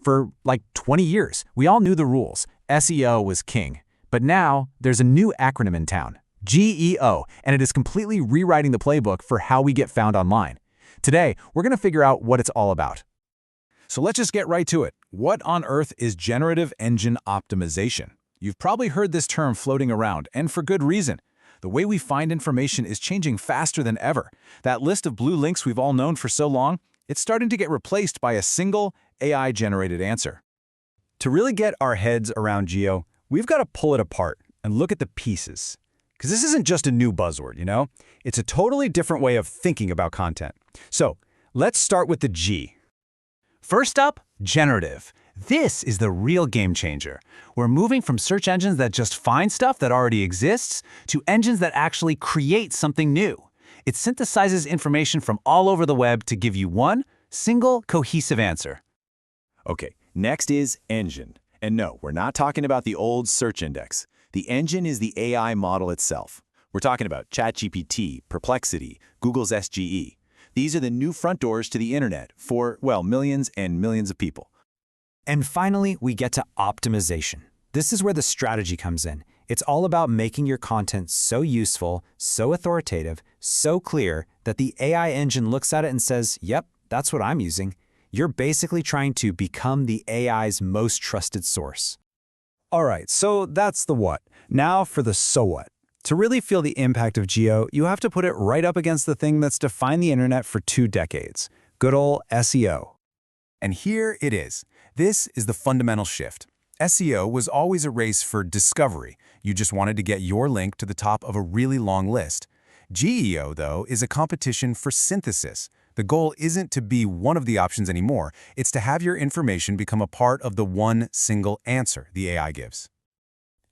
For like 20 years, we all knew the rules. SEO was king. But now, there's a new acronym in town, GEO, and it is completely rewriting the playbook for how we get found online. Today, we're going to figure out what it's all about. So let's just get right to it. What on earth is Generative Engine Optimization? You've probably heard this term floating around, and for good reason. The way we find information is changing faster than ever. That list of blue links we've all known for so long, it's starting to get replaced by a single AI-generated answer. To really get our heads around GEO, we've got to pull it apart and look at the pieces. Because this isn't just a new buzzword, you know? It's a totally different way of thinking about content. So let's start with the G. First up, generative. This is the real game changer. We're moving from search engines that just find stuff that already exists to engines that actually create something new. It synthesizes information from all over the web to give you one single cohesive answer. Okay, next is engine. And no, we're not talking about the old search index. The engine is the AI model itself. We're talking about ChatGPT, Perplexity, Google's SGE. These are the new front doors to the internet for, well, millions and millions of people. And finally, we get to optimization. This is where the strategy comes in. It's all about making your content so useful, so authoritative, so clear that the AI engine looks at it and says, yep, that's what I'm using. You're basically trying to become the AI's most trusted source. All right, so that's the what. Now for the so what. To really feel the impact of GEO, you have to put it right up against the thing that's defined the internet for 2 decades, good old SEO. And here it is. This is the fundamental shift. SEO was always a race for discovery. You just wanted to get your link to the top of a really long list. GEO, though, is a competition for synthesis. The goal isn't to be one of the options anymore. It's to have your information become a part of the one single answer the AI gives.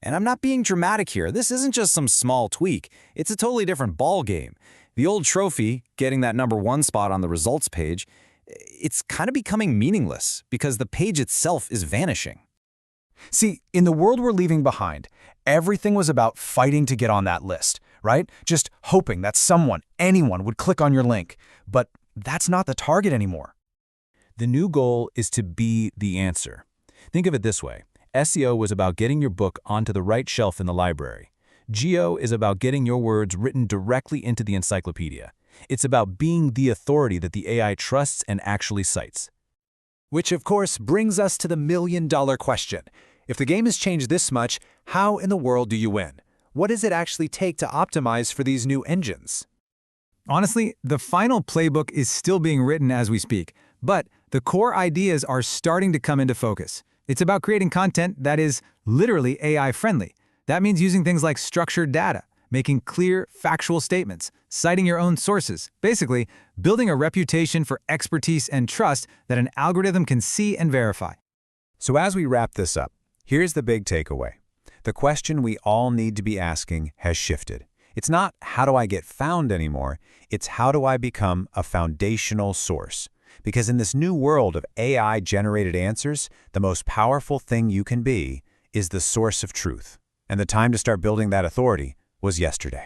And I'm not being dramatic here. This isn't just some small tweak. It's a totally different ball game. The old trophy, getting that #1 spot on the results page, it's kind of becoming meaningless because the page itself is vanishing. See, in the world we're leaving behind, everything was about fighting to get on that list, right? Just hoping that someone, anyone, would click on your link. But that's not the target anymore. The new goal is to be the answer. Think of it this way. SEO was about getting your book onto the right shelf in the library. GEO is about getting your words written directly into the encyclopedia. It's about being the authority that the AI trusts and actually cites. Which, of course, brings us to the million-dollar question. If the game has changed this much, how in the world do you win? What does it actually take to optimize for these new engines? Honestly, the final playbook is still being written as we speak, but the core ideas are starting to come into focus. It's about creating content that is literally AI-friendly. That means using things like structured data, making clear, factual statements, citing your own sources, basically building a reputation for expertise and trust that an algorithm can see and verify. So as we wrap this up, here's the big takeaway. The question we all need to be asking has shifted. It's not, how do I get found anymore? It's, how do I become a foundational source? Because in this new world of AI-generated answers, the most powerful thing you can be is the source of truth. And the time to start building that authority was yesterday.